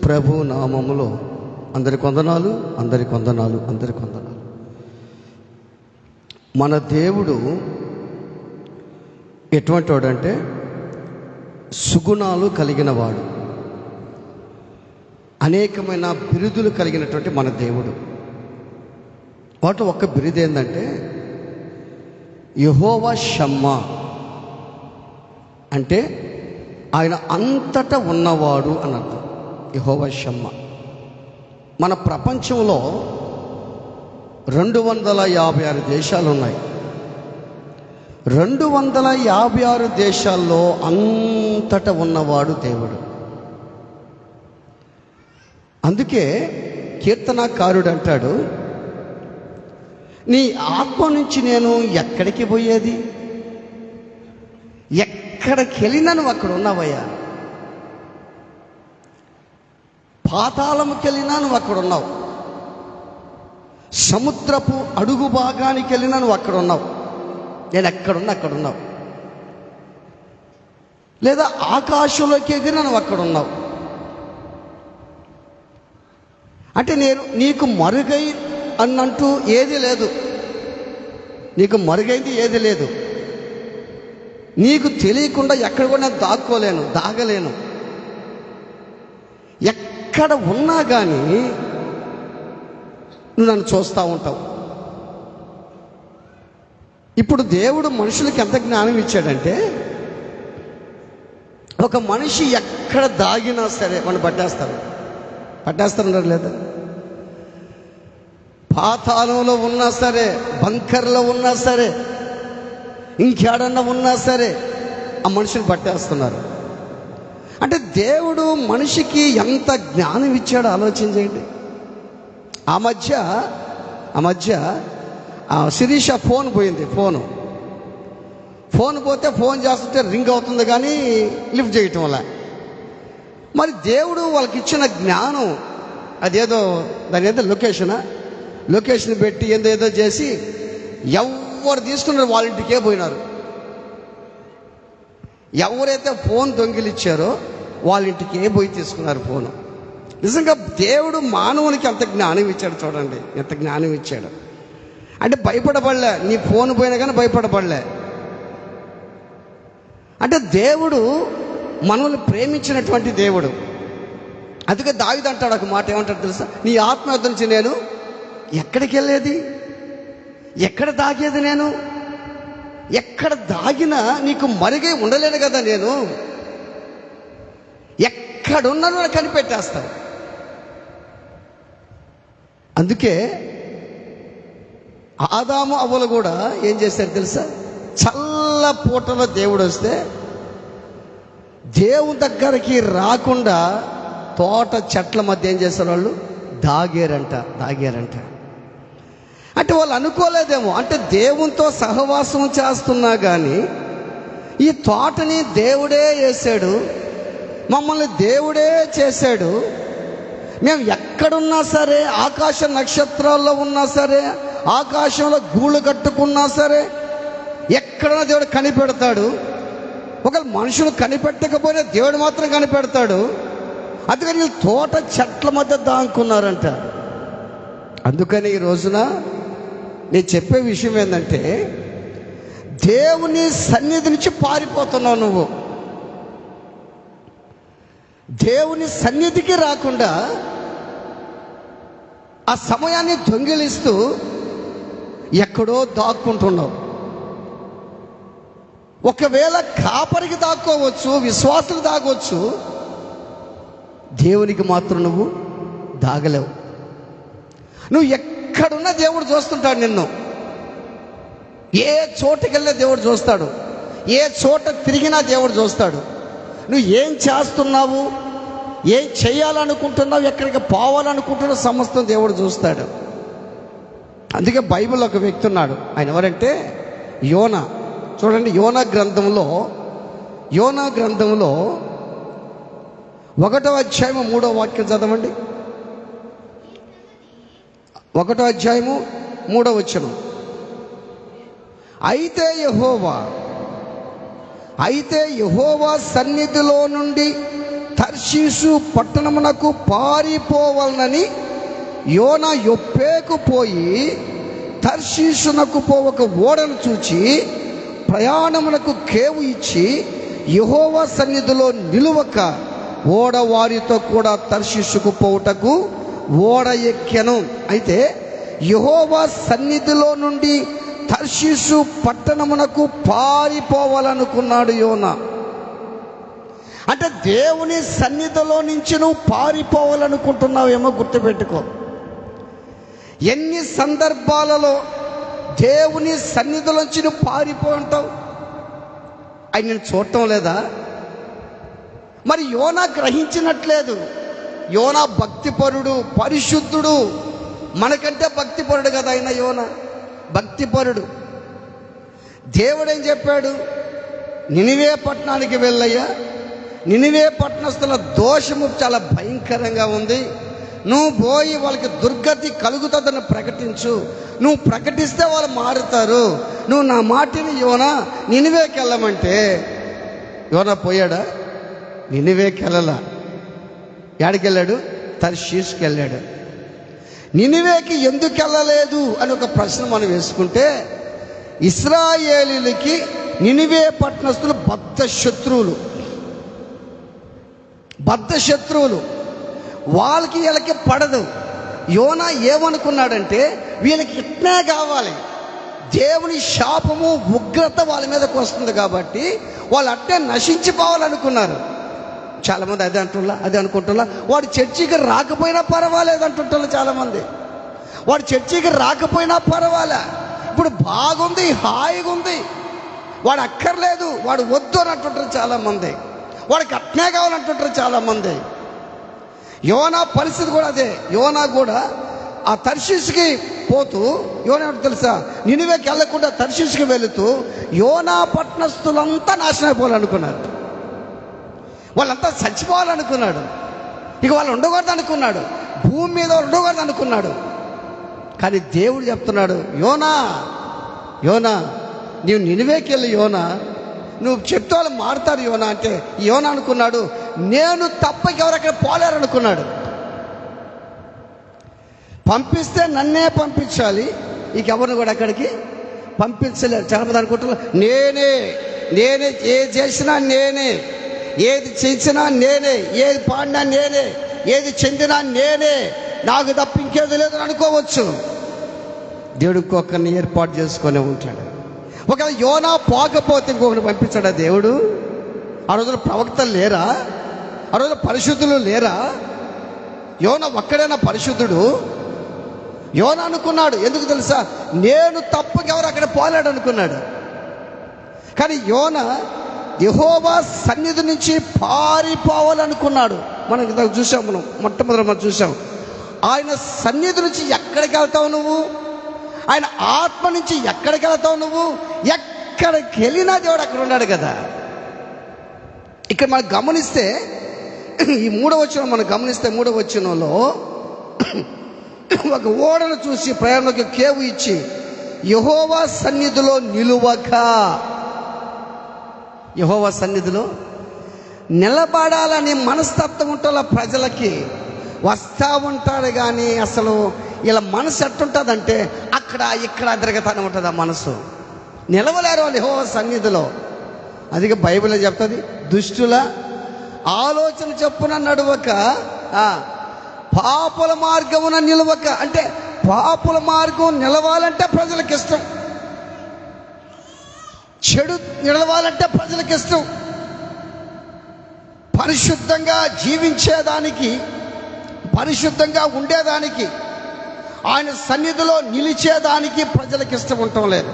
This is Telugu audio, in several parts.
ప్రభు నామములో అందరికి వందనాలు, అందరికి వందనాలు, అందరికి వందనాలు. మన దేవుడు ఎటువంటి వాడంటే సుగుణాలు కలిగిన వాడు, అనేకమైన బిరుదులు కలిగినటువంటి మన దేవుడు. వాటి ఒక్క బిరుదు ఏంటంటే యెహోవా షమ్మా, అంటే ఆయన అంతటా ఉన్నవాడు అని అర్థం. యెహోవా షమ్మా. మన ప్రపంచంలో 256 దేశాలు ఉన్నాయి. 256 దేశాల్లో అంతటా ఉన్నవాడు దేవుడు. అందుకే కీర్తనాకారుడు అంటాడు, నీ ఆత్మ నుంచి నేను ఎక్కడికి పోయేది? ఎక్కడికి వెళ్ళినా నువ్వు అక్కడ ఉన్నావయ్యా. పాతాళముకి వెళ్ళినా నువ్వు అక్కడ ఉన్నావు, సముద్రపు అడుగు భాగానికి వెళ్ళినా నువ్వు అక్కడ ఉన్నావు. నేను ఎక్కడున్నా అక్కడ ఉన్నావు. లేదా ఆకాశంలోకి ఎగిరినా నువ్వు అక్కడ ఉన్నావు. అంటే నేను నీకు మరుగై అన్నంటూ ఏది లేదు. నీకు మరుగైంది ఏది లేదు. నీకు తెలియకుండా ఎక్కడ కూడా నేను దాగలేను. ఎక్కడ ఉన్నా కానీ నువ్వు నన్ను చూస్తూ ఉంటావు. ఇప్పుడు దేవుడు మనుషులకి ఎంత జ్ఞానం ఇచ్చాడంటే, ఒక మనిషి ఎక్కడ దాగినా సరే మనం పట్టేస్తారన్నారు లేదా? పాతాళంలో ఉన్నా సరే, బంకర్లో ఉన్నా సరే, ఇంకేడన్నా ఉన్నా సరే ఆ మనిషిని పట్టేస్తున్నారు. అంటే దేవుడు మనిషికి ఎంత జ్ఞానం ఇచ్చాడో ఆలోచన చేయండి. ఆ మధ్య శిరీష ఫోన్ పోయింది. ఫోన్ పోతే ఫోన్ చేస్తుంటే రింగ్ అవుతుంది కానీ లిఫ్ట్ చేయటం వల్ల. మరి దేవుడు వాళ్ళకి ఇచ్చిన జ్ఞానం అదేదో దాని ఏదో లొకేషన్ పెట్టి ఏదో చేసి ఎవరు తీసుకున్నారు వాళ్ళ ఇంటికే పోయినారు. ఎవరైతే ఫోన్ దొంగిలిచ్చారో వాళ్ళ ఇంటికే పోయి తీసుకున్నారు ఫోను. నిజంగా దేవుడు మానవునికి ఎంత జ్ఞానం ఇచ్చాడు చూడండి, ఎంత జ్ఞానం ఇచ్చాడు. అంటే భయపడబడలే, నీ ఫోన్ పోయినా కానీ భయపడబడలే. అంటే దేవుడు మనల్ని ప్రేమించినటువంటి దేవుడు. అందుకే దావీదు అంటాడు ఒక మాట, ఏమంటాడు తెలుసా? నీ ఆత్మ యొద్ద నుంచి నేను ఎక్కడికి వెళ్ళేది? ఎక్కడ దాగేది? నేను ఎక్కడ దాగినా నీకు మరుగై ఉండలేను కదా. నేను ఎక్కడున్నానో కనిపెట్టేస్తాను. అందుకే ఆదాము అవ్వలు కూడా ఏం చేశారు తెలుసా? చల్ల పూటలో దేవుడు వస్తే దేవుని దగ్గరికి రాకుండా తోట చెట్ల మధ్య ఏం చేశారు? వాళ్ళు దాగారంట. అంటే వాళ్ళు అనుకోలేదేమో, అంటే దేవునితో సహవాసం చేస్తున్నా కానీ ఈ తోటని దేవుడే వేసాడు, మమ్మల్ని దేవుడే చేశాడు. మేము ఎక్కడున్నా సరే, ఆకాశ నక్షత్రాల్లో ఉన్నా సరే, ఆకాశంలో గూళ్ళు కట్టుకున్నా సరే, ఎక్కడున్నా దేవుడు కనిపెడతాడు. ఒకవేళ మనుషులు కనిపెట్టకపోయినా దేవుడు మాత్రం కనిపెడతాడు. అందుకని వీళ్ళు తోట చెట్ల మధ్య దాక్కున్నారంట. అందుకని ఈ రోజున నేను చెప్పే విషయం ఏంటంటే, దేవుని సన్నిధి నుంచి పారిపోతున్నావు నువ్వు. దేవుని సన్నిధికి రాకుండా ఆ సమయాన్ని దొంగిలిస్తూ ఎక్కడో దాక్కుంటున్నావు. ఒకవేళ కాపరికి దాక్కోవచ్చు, విశ్వాసులు దాగవచ్చు, దేవునికి మాత్రం నువ్వు దాగలేవు. నువ్వు ఎక్కడున్నా దేవుడు చూస్తుంటాడు నిన్ను. ఏ చోటుకి వెళ్ళినా దేవుడు చూస్తాడు. ఏ చోట తిరిగినా దేవుడు చూస్తాడు. నువ్వు ఏం చేస్తున్నావు, ఏం చేయాలనుకుంటున్నావు, ఎక్కడికి పోవాలనుకుంటున్నావు, సమస్తం దేవుడు చూస్తాడు. అందుకే బైబిల్ ఒక వ్యక్తి ఉన్నాడు. ఆయన ఎవరంటే యోనా. చూడండి, యోనా గ్రంథంలో 1వ అధ్యాయము 3వ వాక్యం చదవండి. 1వ అధ్యాయము 3వ వచనం. అయితే యెహోవా సన్నిధిలో నుండి తర్షీషు పట్టణమునకు పారిపోవాలని యోనా యొప్పేకు పోయి తర్షీషునకు పోవక ఓడను చూచి ప్రయాణమునకు కేవు ఇచ్చి యెహోవా సన్నిధిలో నిలువక ఓడ వారితో కూడా తర్షీషుకు పోవుటకు ఓడ ఎక్కెను. అయితే యెహోవా సన్నిధిలో నుండి తర్షీషు పట్టణమునకు పారిపోవాలనుకున్నాడు యోనా. అంటే దేవుని సన్నిధిలో నుంచి నువ్వు పారిపోవాలనుకుంటున్నావేమో గుర్తుపెట్టుకో. ఎన్ని సందర్భాలలో దేవుని సన్నిధిలోంచి నువ్వు పారిపోంటావు? ఆయన నేను చూడటం లేదా? మరి యోనా గ్రహించినట్లేదు. యోనా భక్తిపరుడు, పరిశుద్ధుడు, మనకంటే భక్తిపరుడు కదా ఆయన. యోనా భక్తిపరుడు. దేవుడేం చెప్పాడు? నినివే పట్టణానికి వెళ్ళయ్యా, నినివే పట్టణస్థుల దోషము చాలా భయంకరంగా ఉంది, నువ్వు పోయి వాళ్ళకి దుర్గతి కలుగుతుందని ప్రకటించు. నువ్వు ప్రకటిస్తే వాళ్ళు మారుతారు. నువ్వు నా మాటిని యోనా నినివేకి వెళ్ళమంటే యోనా పోయాడా? నినివేకి వెళ్ళలా. ఎక్కడికి వెళ్ళాడు? తర్షీషుకి వెళ్ళాడు. నినివేకి ఎందుకు వెళ్ళలేదు అని ఒక ప్రశ్న మనం వేసుకుంటే, ఇశ్రాయేలీలకి నినివే పట్టణస్థులు బద్ధ శత్రువులు. వాళ్ళకి వీళ్ళకి పడదు. యోనా ఏమనుకున్నాడంటే, వీళ్ళకి ఇట్నే కావాలి, దేవుని శాపము ఉగ్రత వాళ్ళ మీదకి వస్తుంది కాబట్టి వాళ్ళు అట్నే నశించిపోవాలనుకున్నారు. చాలామంది అదే అనుకుంటున్నా. వాడు చర్చికి రాకపోయినా పర్వాలేదు అంటుంటారు చాలామంది. వాడు చర్చికి రాకపోయినా పర్వాలే, ఇప్పుడు బాగుంది, హాయిగా ఉంది, వాడు అక్కర్లేదు, వాడు వద్దు అని అంటుంటారు చాలామంది. వాడికి అట్నే కావాలంటుంటారు చాలామంది. యోనా పరిస్థితి కూడా అదే. యోనా కూడా ఆ తర్షీషుకి పోతూ, యోనా తెలుసా, నినివేకి వెళ్ళకుండా తర్షీషుకి వెళుతూ యోనా పట్టణస్థులంతా నాశనం అయిపోవాలనుకున్నారు. వాళ్ళంతా చచ్చిపోవాలనుకున్నాడు. ఇక వాళ్ళు ఉండకూడదు అనుకున్నాడు, భూమి మీద ఉండకూడదు అనుకున్నాడు. కానీ దేవుడు చెప్తున్నాడు, యోనా నీవు నినివేకి వెళ్ళి యోనా, నువ్వు చెప్తే వాళ్ళు మారుతారు యోనా అంటే. యోనా అనుకున్నాడు, నేను తప్ప ఎవరక్కడ పోలేరు అనుకున్నాడు. పంపిస్తే నన్నే పంపించాలి, ఇంకెవరిని కూడా అక్కడికి పంపించలేరు. చాలామంది అనుకుంటున్నారు, నేనే ఏది చేసినా నేనే, ఏది చేసినా నేనే, ఏది పాడినా నేనే, ఏది చెందినా నేనే, నాకు తప్ప ఇంకేది లేదని అనుకోవచ్చు. దేవుడు ఇంకొకరిని ఏర్పాటు చేసుకొని ఉంటాడు. ఒకవేళ యోనా పోకపోతే ఇంకొకరిని పంపించాడా దేవుడు? ఆ రోజున ప్రవక్తలు లేరా? ఆ రోజున పరిశుద్ధులు లేరా? యోనా ఒక్కడైనా పరిశుద్ధుడు? యోనా అనుకున్నాడు, ఎందుకు తెలుసా, నేను తప్పకెవరు అక్కడ పోలేడు అనుకున్నాడు. కానీ యోనా యెహోవా సన్నిధి నుంచి పారిపోవాలనుకున్నాడు. మనం మొట్టమొదటి మనం చూసాం, ఆయన సన్నిధి నుంచి ఎక్కడికి వెళ్తావు నువ్వు? ఆయన ఆత్మ నుంచి ఎక్కడికి వెళ్తావు నువ్వు? ఎక్కడికి వెళ్ళినా దేవుడు అక్కడ ఉన్నాడు కదా. ఇక్కడ మనం గమనిస్తే, ఈ మూడవ వచనం మనం గమనిస్తే, మూడవ వచనంలో ఒక ఓడను చూసి ప్రయాణంలోకి కేవు ఇచ్చి యెహోవా సన్నిధిలో నిలువక, యెహోవా సన్నిధిలో నిలబడాలని మనస్తత్వం ఉంటుందా ప్రజలకి? వస్తూ ఉంటాడు కానీ అసలు ఇలా మనసు ఎట్టుంటుందంటే అక్కడ ఇక్కడ తిరగతానే ఉంటుంది ఆ మనసు. నిలవలేరు వాళ్ళు యెహోవా సన్నిధిలో. అందుకే బైబిల్ చెప్తుంది, దుష్టుల ఆలోచన చొప్పున నడవక పాపుల మార్గమున నిలవక. అంటే పాపుల మార్గం నిలవాలంటే ప్రజలకు ఇష్టం, చెడు నిలవాలంటే ప్రజలకు ఇష్టం. పరిశుద్ధంగా జీవించేదానికి, పరిశుద్ధంగా ఉండేదానికి, ఆయన సన్నిధిలో నిలిచేదానికి ప్రజలకు ఇష్టం ఉండటం లేదు.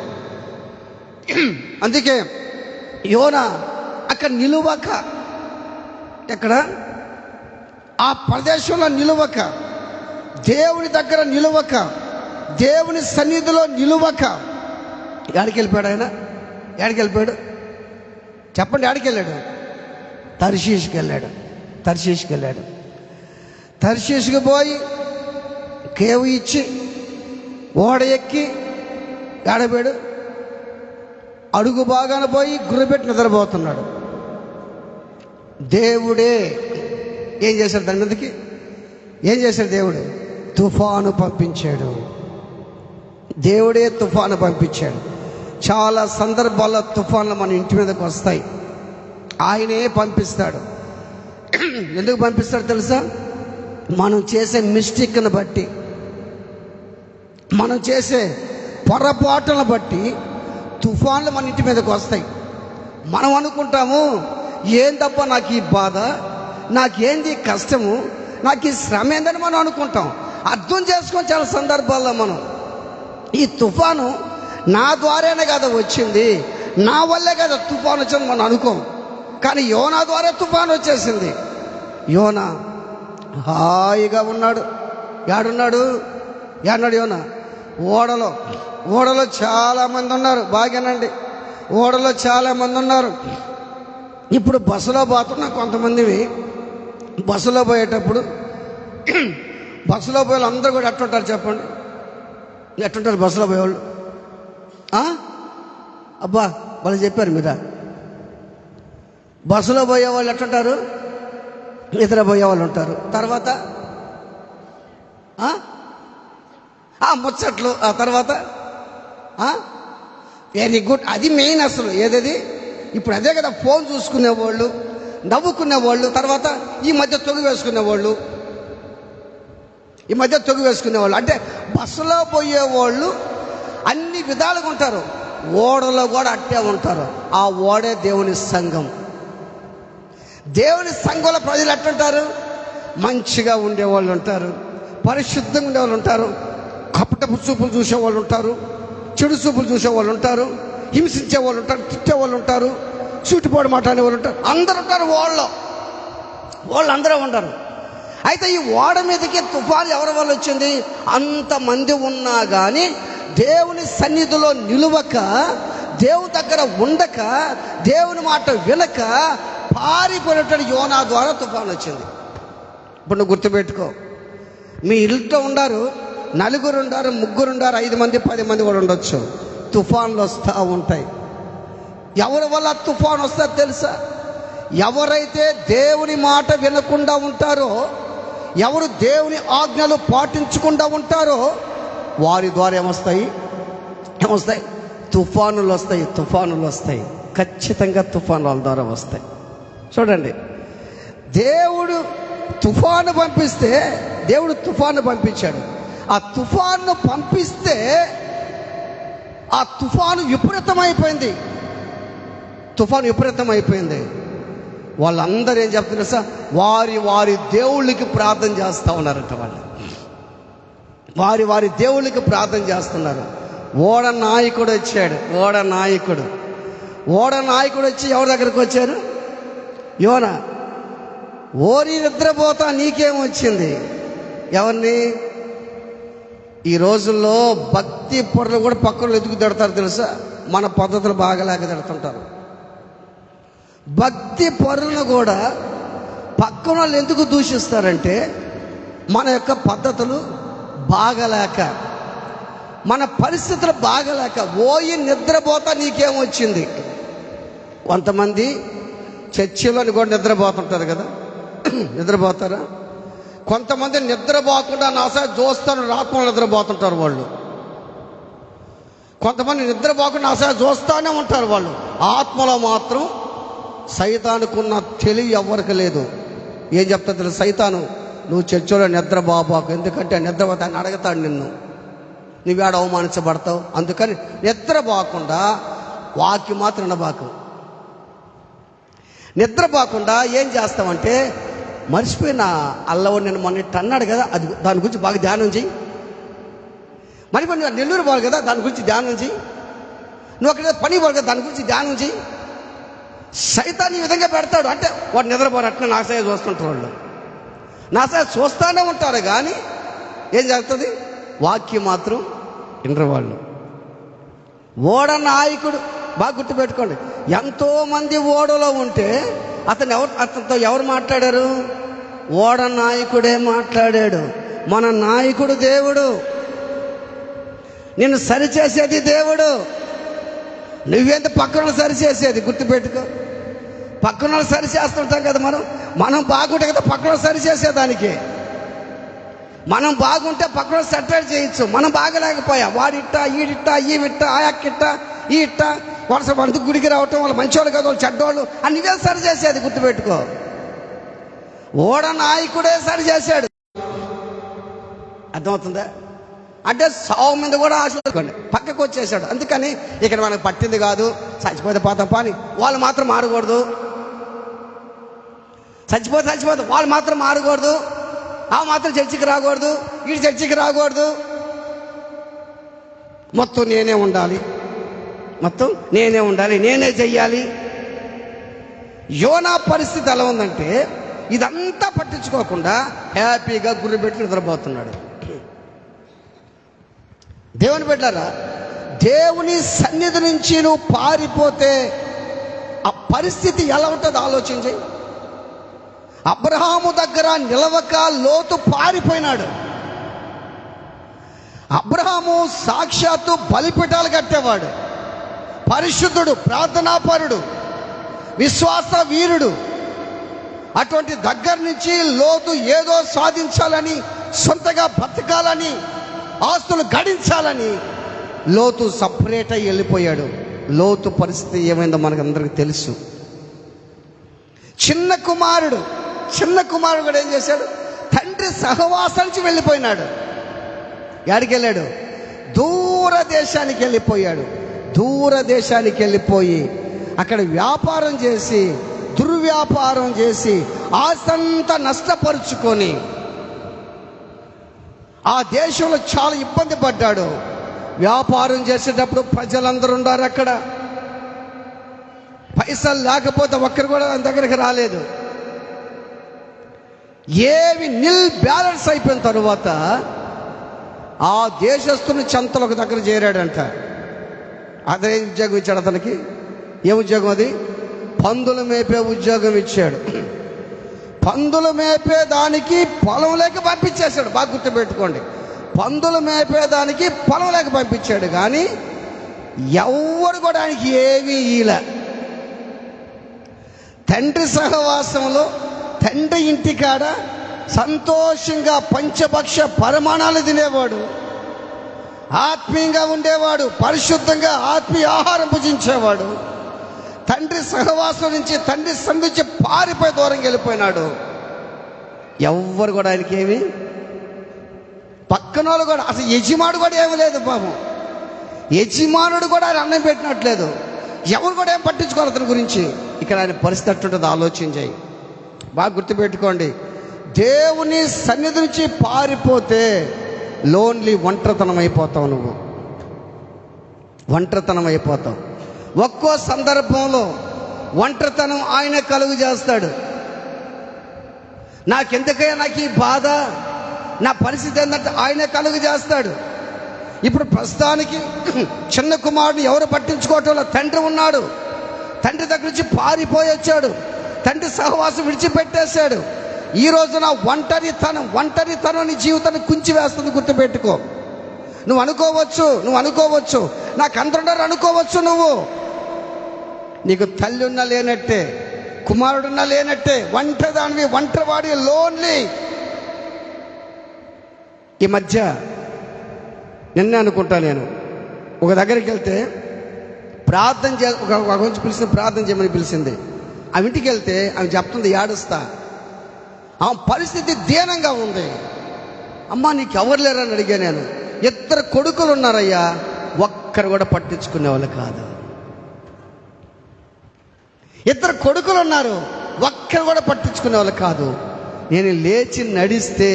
అందుకే యోనా అక్కడ నిలువక, ఎక్కడ ఆ ప్రదేశంలో నిలువక, దేవుని దగ్గర నిలువక, దేవుని సన్నిధిలో నిలువక ఎక్కడికి వెళ్ళిపోయాడు? ఆయన ఎక్కడికి వెళ్ళిపోయాడు చెప్పండి? ఎక్కడికి వెళ్ళాడు? తర్షీషుకి వెళ్ళాడు. తర్షీషుకి పోయి కేవు ఇచ్చి ఓడ ఎక్కి ఆడపోయాడు. అడుగు బాగాన పోయి గుర్రపెట్టి నిద్రపోతున్నాడు. దేవుడే ఏం చేశాడు? దాని మీదకి ఏం చేశాడు? దేవుడు తుఫాను పంపించాడు. దేవుడే తుఫాను పంపించాడు. చాలా సందర్భాల్లో తుఫాన్లు మన ఇంటి మీదకి వస్తాయి. ఆయనే పంపిస్తాడు. ఎందుకు పంపిస్తాడు తెలుసా? మనం చేసే మిస్టేక్ని బట్టి, మనం చేసే పొరపాటులను బట్టి తుఫాన్లు మన ఇంటి మీదకి వస్తాయి. మనం అనుకుంటాము, ఏందబ్బా నాకు ఈ బాధ, నాకేంది కష్టము, నాకు ఈ శ్రమ ఏందని మనం అనుకుంటాం. అర్థం చేసుకొని చాలా సందర్భాల్లో మనం ఈ తుఫాను నా ద్వారానే కదా వచ్చింది, నా వల్లే కదా తుఫాను వచ్చింది మనం అనుకోం. కానీ యోనా ద్వారా తుఫాను వచ్చేసింది. యోనా హాయిగా ఉన్నాడు. ఏడున్నాడు యోనా? ఓడలో చాలామంది ఉన్నారు. బాగానండి, ఓడలో చాలామంది ఉన్నారు. ఇప్పుడు బస్సులో పోతున్నా కొంతమందివి. బస్సులో పోయేటప్పుడు బస్సులో పోయే అందరూ కూడా ఎట్టుంటారు చెప్పండి? ఎట్టుంటారు బస్సులో పోయేవాళ్ళు? అబ్బా వాళ్ళు చెప్పారు మీరా? బస్సులో పోయేవాళ్ళు ఎట్టుంటారు? నిద్రపోయేవాళ్ళు ఉంటారు. తర్వాత ముచ్చట్లు. ఆ తర్వాత వెరీ గుడ్. అది మెయిన్ అసలు. ఏదది ఇప్పుడు అదే కదా, ఫోన్ చూసుకునేవాళ్ళు, నవ్వుకునేవాళ్ళు, తర్వాత ఈ మధ్య తొగి వేసుకునేవాళ్ళు, అంటే బస్సులో పోయేవాళ్ళు అన్ని విధాలుగా ఉంటారు. ఓడలో కూడా అట్టే ఉంటారు. ఆ ఓడే దేవుని సంఘం. దేవుని సంఘంలో ప్రజలు ఎట్టుంటారు? మంచిగా ఉండేవాళ్ళు ఉంటారు, పరిశుద్ధంగా ఉండేవాళ్ళు ఉంటారు, కపటపు చూపులు చూసేవాళ్ళు ఉంటారు, చెడు చూపులు చూసేవాళ్ళు ఉంటారు, హింసించే వాళ్ళు ఉంటారు, తిట్టేవాళ్ళు ఉంటారు, సూటిపోటు మాట్లాడే వాళ్ళు ఉంటారు. అందరూ ఉంటారు వాళ్ళు అందరూ ఉంటారు. అయితే ఈ ఓడ మీదకి తుఫాను ఎవరి వల్ల వచ్చింది? అంతమంది ఉన్నా కానీ దేవుని సన్నిధిలో నిలువక, దేవుని దగ్గర ఉండక, దేవుని మాట వినక పారిపోయినటువంటి యోనా ద్వారా తుఫాను వచ్చింది. ఇప్పుడు నువ్వు గుర్తుపెట్టుకో, మీ ఇంట్లో ఉండారు, నలుగురు ఉండారు, ముగ్గురు ఉండారు, 5 మంది 10 మంది కూడా ఉండొచ్చు. తుఫాన్లు వస్తూ ఉంటాయి. ఎవరి వల్ల తుఫాను వస్తుందో తెలుసా? ఎవరైతే దేవుని మాట వినకుండా ఉంటారో, ఎవరు దేవుని ఆజ్ఞలు పాటించకుండా ఉంటారో వారి ద్వారా ఏమొస్తాయి? తుఫానులు వస్తాయి. ఖచ్చితంగా తుఫాను వాళ్ళ ద్వారా వస్తాయి. చూడండి, దేవుడు తుఫాను పంపించాడు. ఆ తుఫాను పంపిస్తే ఆ తుఫాను విపరీతమైపోయింది. వాళ్ళందరూ ఏం చెప్తున్నారు సార్? వారి దేవుళ్ళకి ప్రార్థన చేస్తూ ఉన్నారంట. వారి దేవుళ్ళకి ప్రార్థన చేస్తున్నారు. ఓడ నాయకుడు వచ్చాడు. ఓడ నాయకుడు వచ్చి ఎవరి దగ్గరకు వచ్చారు? యోనా. ఓరి నిద్రపోతా నీకేమొచ్చింది? ఎవరిని? ఈ రోజుల్లో భక్తి పొరలు కూడా పక్కన ఎదుగు తిడతారు తెలుసా? మన పద్ధతులు బాగాలేక తిడుతుంటారు. భక్తి పొరలను కూడా పక్కన వాళ్ళు ఎందుకు దూషిస్తారంటే, మన యొక్క పద్ధతులు బాగలేక, మన పరిస్థితులు బాగలేక. ఓయి నిద్రపోతా నీకేమొచ్చింది? కొంతమంది చర్చిలోని కూడా నిద్రపోతుంటారు కదా, నిద్రపోతారా? కొంతమంది నిద్రపోకుండా నాసా చూస్తాను రాత్మలు నిద్రపోతుంటారు వాళ్ళు. కొంతమంది నిద్రపోకుండా నాసా చూస్తూనే ఉంటారు వాళ్ళు. ఆత్మలో మాత్రం సైతానుకున్న తెలివి ఎవరికి లేదు. ఏం చెప్తా తెలుసు? సైతాను, నువ్వు చర్చిలో నిద్రపోబాకు, ఎందుకంటే నిద్రపోతాను అడగతాడు నిన్ను, నువ్వేడ అవమానించబడతావు. అందుకని నిద్రపోకుండా వాక్యం మాత్రం వినబాకు. నిద్రపోకుండా ఏం చేస్తామంటే, మర్చిపోయిన అల్లవాడు నేను మొన్న అన్నాడు కదా, అది దాని గురించి బాగా ధ్యానం చేయి. మరిపోయి నెల్లూరు పోవాలి కదా, దాని గురించి ధ్యానం చేయి. నువ్వు అక్కడ పని పోవాలి కదా, దాని గురించి ధ్యానం చేయి. సైతాన్ని ఈ విధంగా పెడతాడు. అంటే వాడు నిద్రపోరు, అట్లా నాశగా చూస్తుంటారు వాళ్ళు. నాశగా చూస్తూనే ఉంటారు కానీ ఏం జరుగుతుంది? వాక్యం మాత్రం వినరు వాళ్ళు. ఓడ నాయకుడు బాగా గుర్తుపెట్టుకోండి. ఎంతోమంది ఓడలో ఉంటే అతనితో ఎవరు మాట్లాడారు? ఓడ నాయకుడే మాట్లాడాడు. మన నాయకుడు దేవుడు, నిన్ను సరిచేసేది దేవుడు. నువ్వేంత పక్కన సరిచేసేది? గుర్తుపెట్టుకో. పక్కన సరి చేస్తుంటాం కదా మనం. మనం బాగుంటే కదా పక్కన సరి చేసేదానికి. మనం బాగుంటే పక్కన సెటిల్ చేయొచ్చు. మనం బాగలేకపోయా, వాడిట్టా ఈడిట్టా ఈవిట్టా ఆయక్కిట్టా ఈ ఇట్టా వరుస వంతు గుడికి రావటం, వాళ్ళు మంచివాళ్ళు కదా వాళ్ళు చెడ్డోళ్ళు అని నువ్వే సరి చేసేది. గుర్తుపెట్టుకో, ఓడ నాయకుడే సరి చేశాడు. అర్థమవుతుందా? అంటే సావు మీద కూడా ఆశలుకోండి పక్కకు వచ్చేసాడు. అందుకని ఇక్కడ మనకు పట్టింది కాదు, చచ్చిపోతే పోతాం పని, వాళ్ళు మాత్రం మారకూడదు. చచ్చిపోతే వాళ్ళు మాత్రం మారకూడదు, ఆ మాత్రం చర్చికి రాకూడదు, వీడి చర్చికి రాకూడదు. మొత్తం నేనే ఉండాలి, నేనే చెయ్యాలి. యోనా పరిస్థితి ఎలా ఉందంటే ఇదంతా పట్టించుకోకుండా హ్యాపీగా గుర్రు పెట్టి నిద్రపోతున్నాడు. దేవుని బిడ్డలారా, దేవుని సన్నిధి నుంచి నువ్వు పారిపోతే ఆ పరిస్థితి ఎలా ఉంటుందో ఆలోచించి. అబ్రహాము దగ్గర నిలవక లోతు పారిపోయినాడు. అబ్రహాము సాక్షాత్తు బలిపీఠాలు కట్టేవాడు, పరిశుద్ధుడు, ప్రార్థనాపరుడు, విశ్వాస వీరుడు. అటువంటి దగ్గర నుంచి లోతు ఏదో సాధించాలని, సొంతగా బతకాలని, ఆస్తులు గడించాలని లోతు సపరేట్ అయి వెళ్ళిపోయాడు. లోతు పరిస్థితి ఏమైందో మనకు అందరికీ తెలుసు. చిన్న కుమారుడు కూడా ఏం చేశాడు? తండ్రి సహవాసం నుంచి వెళ్ళిపోయినాడు. ఎక్కడికి వెళ్ళాడు? దూరదేశానికి వెళ్ళిపోయి అక్కడ వ్యాపారం చేసి, దుర్వ్యాపారం చేసి ఆస్తంతా నష్టపరుచుకొని ఆ దేశంలో చాలా ఇబ్బంది పడ్డాడు. వ్యాపారం చేసేటప్పుడు ప్రజలందరూ ఉన్నారు అక్కడ. పైసలు లేకపోతే ఒక్కరు కూడా ఆయన దగ్గరికి రాలేదు. ఏవి నిల్ బ్యాలెన్స్ అయిపోయిన తరువాత ఆ దేశస్తుని చెంతలు ఒక దగ్గర చేరాడంట. అదే ఉద్యోగం ఇచ్చాడు అతనికి. ఏ ఉద్యోగం అది? పందులు మేపే ఉద్యోగం ఇచ్చాడు. పందులు మేపేదానికి పొలం లేక పంపించేశాడు. బాగా గుర్తుపెట్టుకోండి, పందులు మేపేదానికి పొలం లేక పంపించాడు. కానీ ఎవరు కూడా ఆయనకి ఏమీ ఈల. తండ్రి సహవాసంలో, తండ్రి ఇంటికాడ సంతోషంగా పంచభక్ష పరిమాణాలు తినేవాడు, ఆత్మీయంగా ఉండేవాడు, పరిశుద్ధంగా ఆత్మీయ ఆహారం భుజించేవాడు. తండ్రి సహవాసం నుంచి, తండ్రి సంధించి పారిపోయి దూరంగా వెళ్ళిపోయినాడు. ఎవ్వరు కూడా ఆయనకి ఏమి, పక్కన వాళ్ళు కూడా, అసలు యజమానుడు కూడా ఏమీ లేదు పాపం. యజమానుడు కూడా ఆయన అన్నం పెట్టినట్లేదు. ఎవరు కూడా ఏం పట్టించుకోవాలి అతని గురించి. ఇక్కడ ఆయన పరిస్థితి అట్టుంటుంది, ఆలోచించాయి. బాగా గుర్తుపెట్టుకోండి, దేవుని సన్నిధి నుంచి పారిపోతే లోన్లీ, ఒంటరితనం అయిపోతావు. నువ్వు ఒంటరితనం అయిపోతావు. ఒక్కో సందర్భంలో ఒంటరితనం ఆయన కలుగు చేస్తాడు. నాకెందుకయ్యా నాకు ఈ బాధ, నా పరిస్థితి ఏంటంటే ఆయన కలుగు చేస్తాడు. ఇప్పుడు ప్రస్తుతానికి చిన్న కుమారుడు ఎవరు పట్టించుకోవటంలో తండ్రి ఉన్నాడు. తండ్రి దగ్గర నుంచి పారిపోయి వచ్చాడు, తండ్రి సహవాసం విడిచిపెట్టేశాడు. ఈ రోజున ఒంటరితనం నీ జీవితాన్ని కుంచి వేస్తుంది. గుర్తుపెట్టుకో. నువ్వు అనుకోవచ్చు నాకు అందరున్నారు అనుకోవచ్చు. నీకు తల్లి ఉన్నా లేనట్టే, కుమారుడున్నా లేనట్టే, ఒంటరివాడి, లోన్లీ. ఈ మధ్య నిన్నే అనుకుంటా, నేను ఒక దగ్గరికి వెళ్తే ప్రార్థన ఒక గురించి పిలిచింది, ప్రార్థన చేయమని పిలిచింది. ఆమె ఇంటికి వెళ్తే ఆమె చెప్తుంది, ఏడుస్తా. ఆమె పరిస్థితి దీనంగా ఉంది. అమ్మా నీకు ఎవరు లేరని అడిగా నేను. 2 కొడుకులు ఉన్నారయ్యా, ఒక్కరు కూడా పట్టించుకునే వాళ్ళు కాదు. 2 కొడుకులు ఉన్నారు, ఒక్కరు కూడా పట్టించుకునే వాళ్ళు కాదు. నేను లేచి నడిస్తే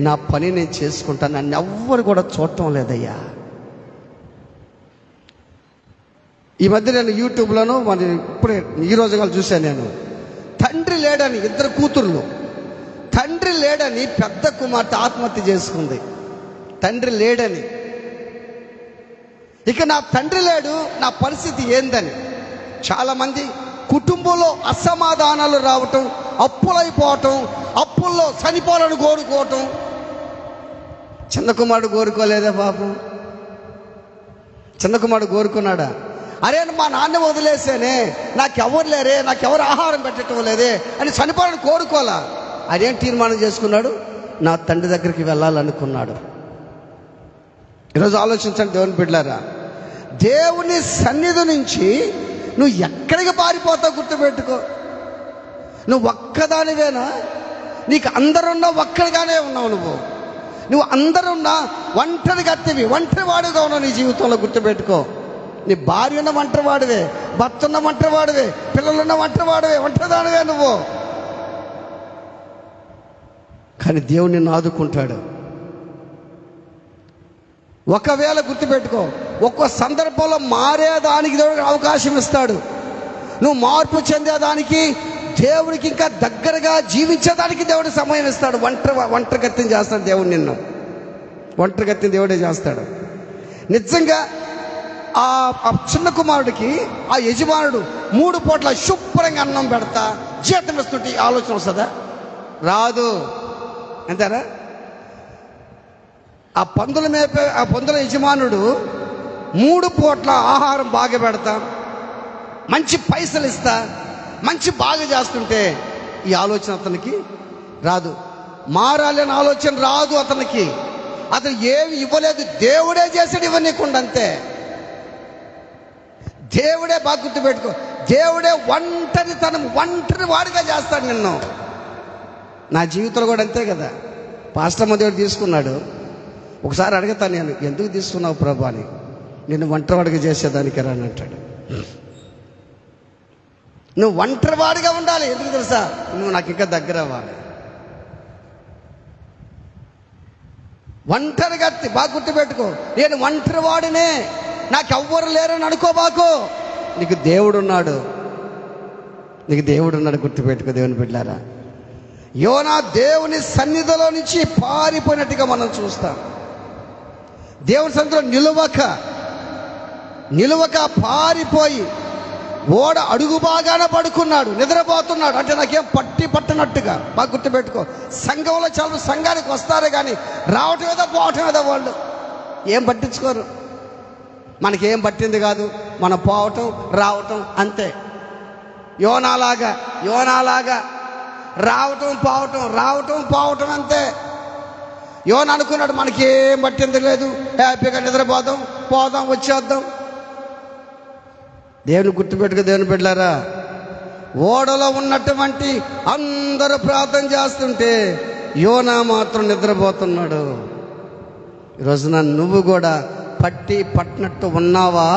నా పని నేను చేసుకుంటాను, నన్ను ఎవ్వరు కూడా చూడటం లేదయ్యా. ఈ మధ్య నేను యూట్యూబ్లోనూ ఇప్పుడే ఈ రోజు చూశాను నేను. తండ్రి లేడని 2 కూతుర్లు, తండ్రి లేడని పెద్ద కుమార్తె ఆత్మహత్య చేసుకుంది. తండ్రి లేడని. ఇక నా తండ్రి లేడు, నా పరిస్థితి ఏందని. చాలామంది కుటుంబంలో అసమాధానాలు రావటం, అప్పులైపోవటం, అప్పుల్లో చనిపోవాలని కోరుకోవటం. చిన్న కుమారుడు కోరుకోలేదా పాపం? చిన్న కుమారుడు కోరుకున్నాడా? అరే మా నాన్న వదిలేసేనే, నాకెవరు లేరే, నాకెవరు ఆహారం పెట్టడం లేదే అని చనిపోవాలని కోరుకోవాలా. అదేం తీర్మానం చేసుకున్నాడు? నా తండ్రి దగ్గరికి వెళ్ళాలనుకున్నాడు. ఈరోజు ఆలోచించండి దేవుని బిడ్డలారా, దేవుని సన్నిధి నుంచి నువ్వు ఎక్కడికి పారిపోతావు గుర్తుపెట్టుకో. నువ్వు ఒక్కదానివేనా? నీకు అందరున్నా ఒక్కడిగానే ఉన్నావు. నువ్వు అందరున్నా ఒంటరి గత్తివి, ఒంటరి వాడుగా ఉన్నావు నీ జీవితంలో. గుర్తుపెట్టుకో, నీ భార్య ఉన్న ఒంటరి వాడివే, భర్త ఉన్న ఒంటరి వాడివే, పిల్లలున్న ఒంటరి వాడివే, ఒంటరిదానివే నువ్వు. కానీ దేవుడు నిన్ను ఆదుకుంటాడు. ఒకవేళ గుర్తుపెట్టుకో, ఒక్కో సందర్భంలో మారేదానికి దేవుడికి అవకాశం ఇస్తాడు. నువ్వు మార్పు చెందేదానికి, దేవుడికి ఇంకా దగ్గరగా జీవించేదానికి దేవుడు సమయం ఇస్తాడు. ఒంటరిగత్తిని చేస్తాడు దేవుడు నిన్ను. ఒంటరిగత్తిని దేవుడే చేస్తాడు. నిజంగా ఆ చిన్న కుమారుడికి ఆ యజమానుడు 3 పూట్ల శుభ్రంగా అన్నం పెడతా జీతం ఇస్తుంటే ఆలోచన వస్తుందా? రాదు. అంటారా? ఆ పందుల యజమానుడు 3 పూట్ల ఆహారం బాగా పెడతా, మంచి పైసలు ఇస్తా, మంచి బాగా చేస్తుంటే ఈ ఆలోచన అతనికి రాదు. మారాలని ఆలోచన రాదు అతనికి. అతను ఏమి ఇవ్వలేదు, దేవుడే చేసాడు ఇవ్వనీయకుండా, అంతే. దేవుడే, బాగా గుర్తుపెట్టుకో, దేవుడే ఒంటరి వాడిగా చేస్తాడు నిన్ను. నా జీవితంలో కూడా అంతే కదా. పాస్టర్ దేవుడు తీసుకున్నాడు. ఒకసారి అడుగుతాను నేను, ఎందుకు తీసుకున్నావు ప్రభు అని. నేను ఒంటరివాడిగా చేసేదానికి రాని అంటాడు. నువ్వు ఒంటరివాడిగా ఉండాలి. ఎందుకు తెలుసా? నువ్వు నాకు ఇంకా దగ్గర అవ్వాలి. ఒంటరిగా, బాగా గుర్తుపెట్టుకో, నేను ఒంటరివాడినే, నాకు ఎవ్వరు లేరని అనుకోబాకు. నీకు దేవుడున్నాడు, నీకు దేవుడున్నాడు. గుర్తుపెట్టుకో దేవుని బిడ్డలారా. యోనా దేవుని సన్నిధిలో నుంచి పారిపోయినట్టుగా మనం చూస్తాం. దేవుని సన్నిధిలో నిలువక పారిపోయి ఓడ అడుగు బాగానే పడుకున్నాడు, నిద్రపోతున్నాడు. అంటే నాకేం పట్టనట్టుగా. బాగా గుర్తుపెట్టుకో, సంఘంలో చాలా సంఘానికి వస్తారే కానీ రావటం ఏదో పోవటం ఏదో, వాళ్ళు ఏం పట్టించుకోరు. మనకేం పట్టింది కాదు, మనం పోవటం రావటం అంతే. యోనాలాగా రావటం పోవటం అంతే. యోనా అనుకున్నాడు మనకేం పట్టింది లేదు, హ్యాపీగా పోదాం వచ్చేద్దాం. దేవుని గుర్తుపెట్టుకో దేవుని బిడ్డలారా, ఓడలో ఉన్నటువంటి అందరూ ప్రార్థన చేస్తుంటే యోనా మాత్రం నిద్రపోతున్నాడు. ఈరోజున నువ్వు కూడా పట్టినట్టు ఉన్నావా?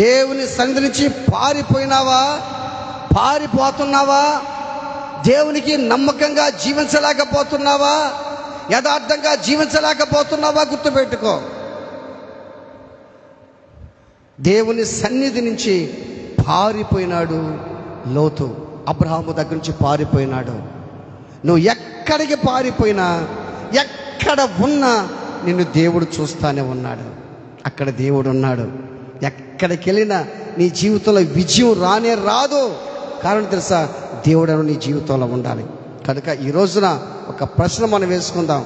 దేవుని సన్నిధి నుంచి పారిపోతున్నావా? దేవునికి నమ్మకంగా జీవించలేకపోతున్నావా? యథార్థంగా జీవించలేకపోతున్నావా? గుర్తుపెట్టుకో, దేవుని సన్నిధి నుంచి పారిపోయినాడు లోతు. అబ్రహాము దగ్గర నుంచి పారిపోయినాడు. నువ్వు ఎక్కడికి పారిపోయినా, ఎక్కడ ఉన్నా నిన్ను దేవుడు చూస్తానే ఉన్నాడు. అక్కడ దేవుడు ఉన్నాడు. ఎక్కడికి వెళ్ళినా నీ జీవితంలో విజయం రాదు. కారణం తెలుసా? దేవుడు నీ జీవితంలో ఉండాలి. కనుక ఈ రోజున ఒక ప్రశ్న మనం వేసుకుందాం.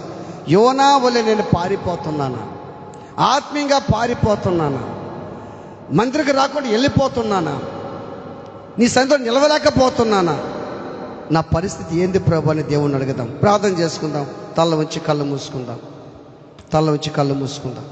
యోనా వలె నేను పారిపోతున్నానా? ఆత్మీయంగా పారిపోతున్నానా? మందిరికి రాకుండా వెళ్ళిపోతున్నానా? నీ సన్నిధిలో నిలవలేకపోతున్నానా? నా పరిస్థితి ఏంది ప్రభు అని దేవుణ్ణి అడుగుదాం. ప్రార్థన చేసుకుందాం. తల వంచి కళ్ళు మూసుకుందాం.